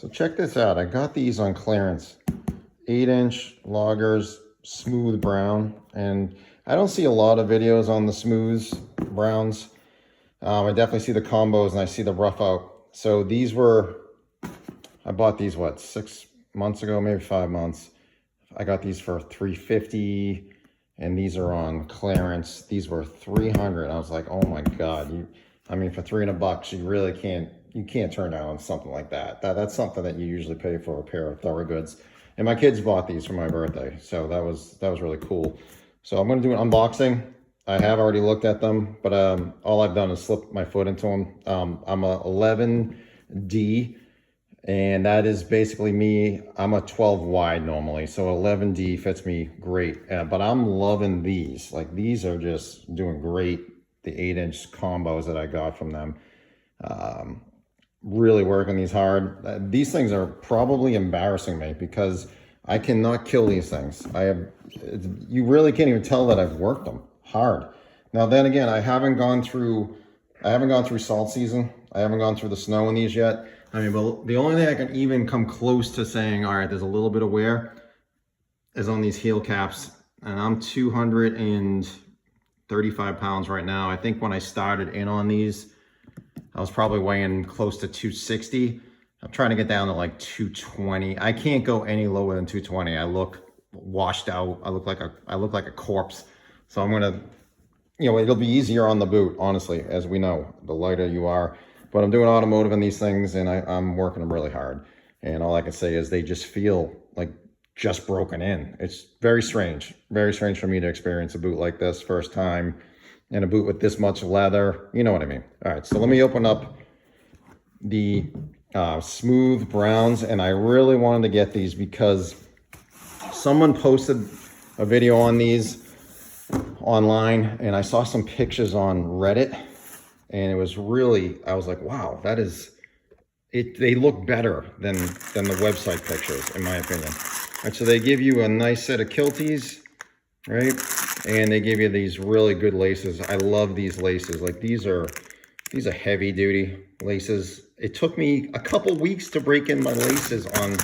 So check this out. I got these on clearance. 8-inch loggers, smooth brown. And I don't see a lot of videos on the smooth browns. I definitely see the combos and I see the rough out. So these were, I bought these, what, 6 months ago, maybe 5 months. I got these for $350 and these are on clearance. These were $300. I was like, oh my God. I mean, for $300, you really can't turn down on something like that. That's something that you usually pay for a pair of Thorogoods. And my kids bought these for my birthday. So that was really cool. So I'm going to do an unboxing. I have already looked at them, but all I've done is slip my foot into them. I'm a 11D, and that is basically me. I'm a 12 wide normally, so 11D fits me great. But I'm loving these. Like, these are just doing great. The 8-inch combos that I got from them. Really working these hard. These things are probably embarrassing me because I cannot kill these things. You really can't even tell that I've worked them hard. Now then again, I haven't gone through salt season. I haven't gone through the snow in these yet. I mean, but the only thing I can even come close to saying, all right, there's a little bit of wear, is on these heel caps. And I'm 235 pounds right now. I think when I started in on these, I was probably weighing close to 260. I'm trying to get down to like 220. I can't go any lower than 220. I look washed out. I look like a corpse. So I'm gonna, it'll be easier on the boot, honestly, as we know, the lighter you are. But I'm doing automotive in these things, and I'm working them really hard. And all I can say is they just feel like just broken in. It's very strange for me to experience a boot like this first time. And a boot with this much leather, you know what I mean. All right, so let me open up the smooth browns, and I really wanted to get these because someone posted a video on these online, and I saw some pictures on Reddit, and it was really, I was like, wow, that is it. They look better than the website pictures, in my opinion. All right, so they give you a nice set of kilties, right? And they give you these really good laces. I love these laces. Like, these are heavy duty laces. It took me a couple weeks to break in my laces on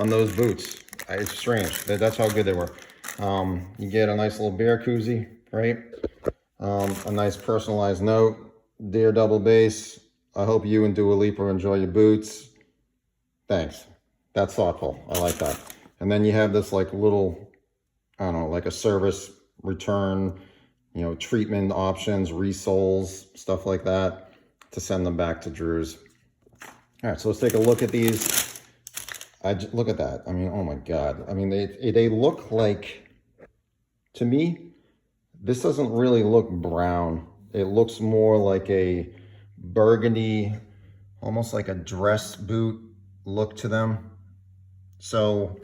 those boots. It's strange. That's how good they were. You get a nice little bear koozie, right? A nice personalized note. Dear Double Bass, I hope you and Dua Lipa enjoy your boots. Thanks. That's thoughtful. I like that. And then you have this like little, I don't know, like a service return, treatment options, resoles, stuff like that, to send them back to Drew's. All right, so let's take a look at these. Look at that. I mean, oh my God. I mean, they look like, to me, this doesn't really look brown. It looks more like a burgundy, almost like a dress boot look to them. So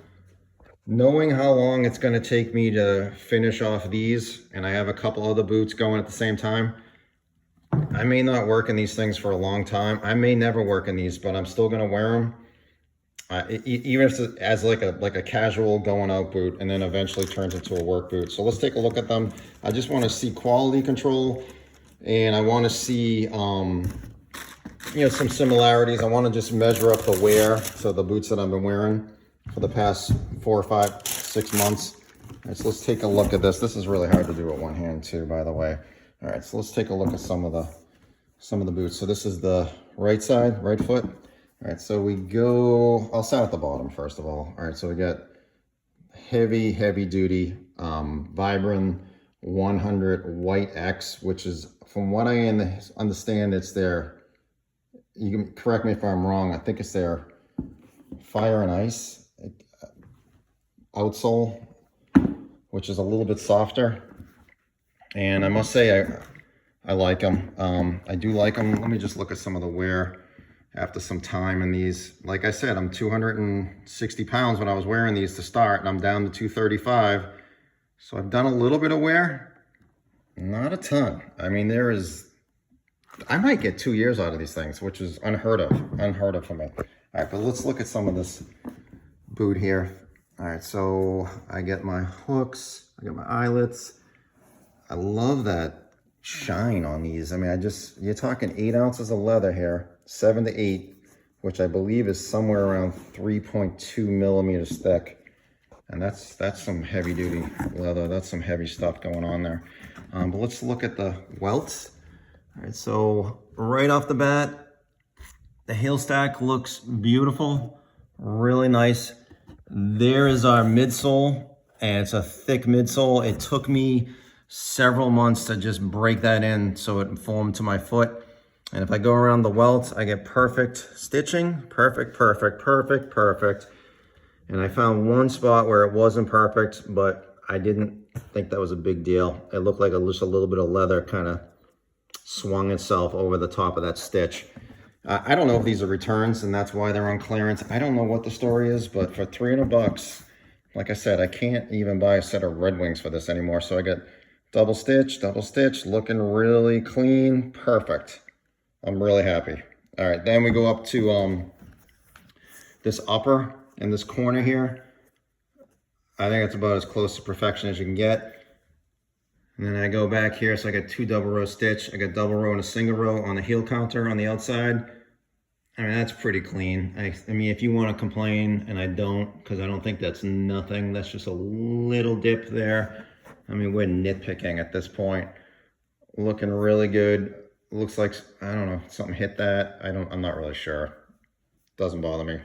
knowing how long it's going to take me to finish off these, and I have a couple other boots going at the same time, I may not work in these things for a long time. I may never work in these, but I'm still going to wear them. Even if it's as like a casual going out boot, and then eventually turns into a work boot. So let's take a look at them. I just want to see quality control, and I want to see some similarities. I want to just measure up the wear. So the boots that I've been wearing for the past 4 or 5, 6 months. All right, so let's take a look at this. This is really hard to do with one hand too, by the way. All right, so let's take a look at some of the boots. So this is the right side, right foot. All right, so we go, I'll start at the bottom first of all. All right, so we got heavy duty Vibram 100 White X, which is, from what I understand, it's their, you can correct me if I'm wrong, I think it's their Fire and Ice outsole, which is a little bit softer. And I must say, I like them. I do like them. Let me just look at some of the wear after some time in these. Like I said, I'm 260 pounds when I was wearing these to start, and I'm down to 235. So I've done a little bit of wear, not a ton. I mean, I might get 2 years out of these things, which is unheard of for me. All right, but let's look at some of this boot here. All right, so I get my hooks, I get my eyelets. I love that shine on these. I mean, you're talking 8 ounces of leather here, 7 to 8, which I believe is somewhere around 3.2 millimeters thick. And that's some heavy duty leather. That's some heavy stuff going on there. But let's look at the welts. All right, so right off the bat, the heel stack looks beautiful, really nice. There is our midsole, and it's a thick midsole. It took me several months to just break that in so it formed to my foot. And if I go around the welt, I get perfect stitching, perfect. And I found one spot where it wasn't perfect, but I didn't think that was a big deal. It looked like just a little bit of leather kind of swung itself over the top of that stitch. I don't know if these are returns and that's why they're on clearance. I don't know what the story is, but for 300 bucks, like I said, I can't even buy a set of Red Wings for this anymore. So I get double stitch, looking really clean, perfect. I'm really happy. All right, then we go up to this upper in this corner here. I think it's about as close to perfection as you can get. And then I go back here, so I got 2 double row stitch. I got double row and a single row on the heel counter on the outside. I mean, that's pretty clean. I mean, if you want to complain, and I don't, because I don't think that's nothing. That's just a little dip there. I mean, we're nitpicking at this point. Looking really good. Looks like, I don't know, something hit that. I'm not really sure. Doesn't bother me.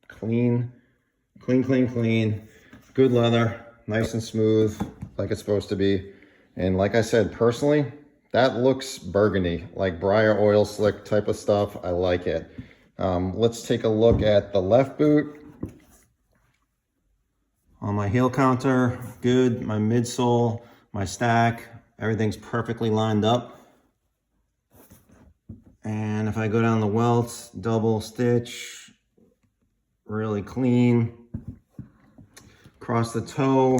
Clean. Good leather. Nice and smooth, like it's supposed to be. And like I said, personally, that looks burgundy, like Briar oil slick type of stuff. I like it. Let's take a look at the left boot. On my heel counter, good. My midsole, my stack, everything's perfectly lined up. And if I go down the welts, double stitch, really clean. Across the toe,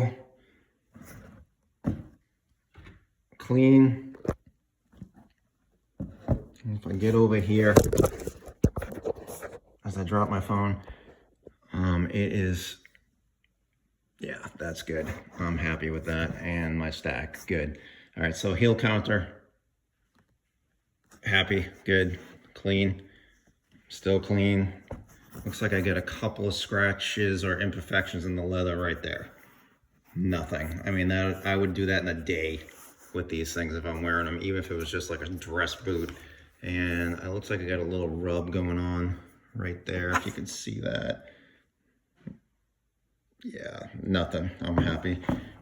clean. And if I get over here, as I drop my phone, it is, yeah, that's good. I'm happy with that. And my stack, good. All right, so heel counter, happy, good, clean, still clean. Looks like I get a couple of scratches or imperfections in the leather right there. Nothing. I mean, I would do that in a day with these things if I'm wearing them, even if it was just like a dress boot. And it looks like I got a little rub going on right there, if you can see that. Yeah, nothing. I'm happy.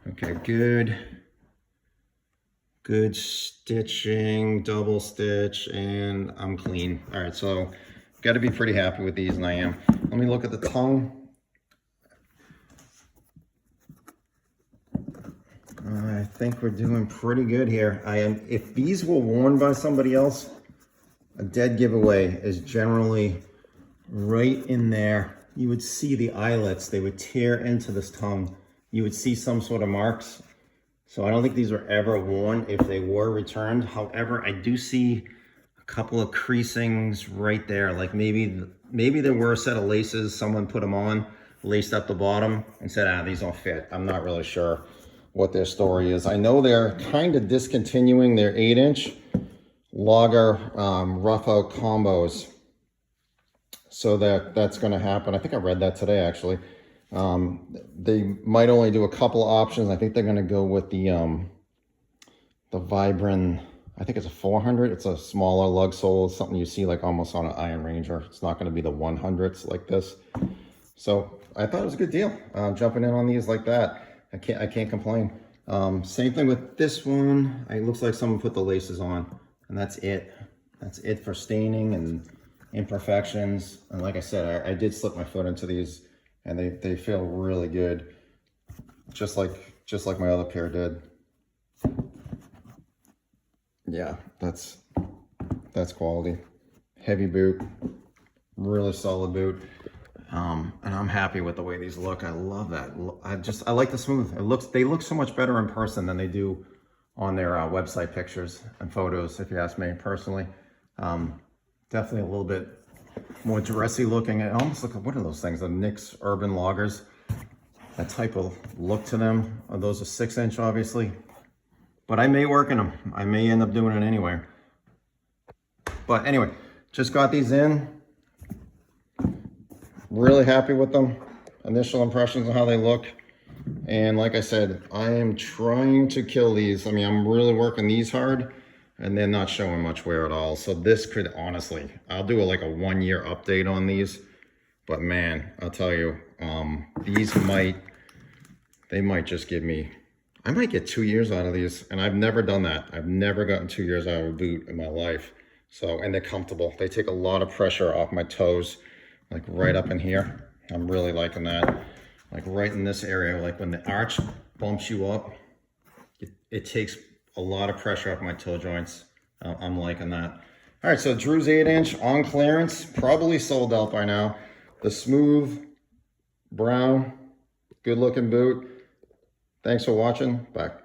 Okay, good. Good stitching, double stitch, and I'm clean. All right, so got to be pretty happy with these, and I am. Let me look at the tongue. I think we're doing pretty good here. If these were worn by somebody else, a dead giveaway is generally right in there. You would see the eyelets, they would tear into this tongue. You would see some sort of marks. So I don't think these were ever worn if they were returned. However, I do see a couple of creasings right there. Like maybe there were a set of laces, someone put them on, laced up the bottom and said, these don't fit. I'm not really sure what their story is. I know they're kind of discontinuing their 8-inch Logger rough out combos. So that's going to happen. I think I read that today, actually. They might only do a couple of options. I think they're going to go with the Vibram. I think it's a 400. It's a smaller lug sole. It's something you see like almost on an Iron Ranger. It's not going to be the 100s like this. So I thought it was a good deal. Jumping in on these like that. I can't complain. Same thing with this one. It looks like someone put the laces on, and that's it. That's it for staining and imperfections. And like I said, I did slip my foot into these, and they feel really good, just like my other pair did. Yeah, that's quality. Heavy boot, really solid boot. And I'm happy with the way these look. I love that. I like the smooth. They look so much better in person than they do on their website pictures and photos, if you ask me personally. Definitely a little bit more dressy looking. It almost look like, what are those things? The NYX Urban Loggers. That type of look to them. Those are 6-inch, obviously. But I may work in them. I may end up doing it anyway. But anyway, Just got these in. Really happy with them. Initial impressions of how they look. And like I said, I am trying to kill these. I mean, I'm really working these hard and they're not showing much wear at all. So this could honestly, I'll do like a 1 year update on these. But man, I'll tell you, these they might just give me, I might get 2 years out of these. And I've never done that. I've never gotten 2 years out of a boot in my life. So, and they're comfortable. They take a lot of pressure off my toes, like right up in here. I'm really liking that. Like right in this area, like when the arch bumps you up, it takes a lot of pressure off my toe joints. I'm liking that. All right, so Drew's 8-inch on clearance, probably sold out by now. The smooth brown, good looking boot. Thanks for watching. Bye.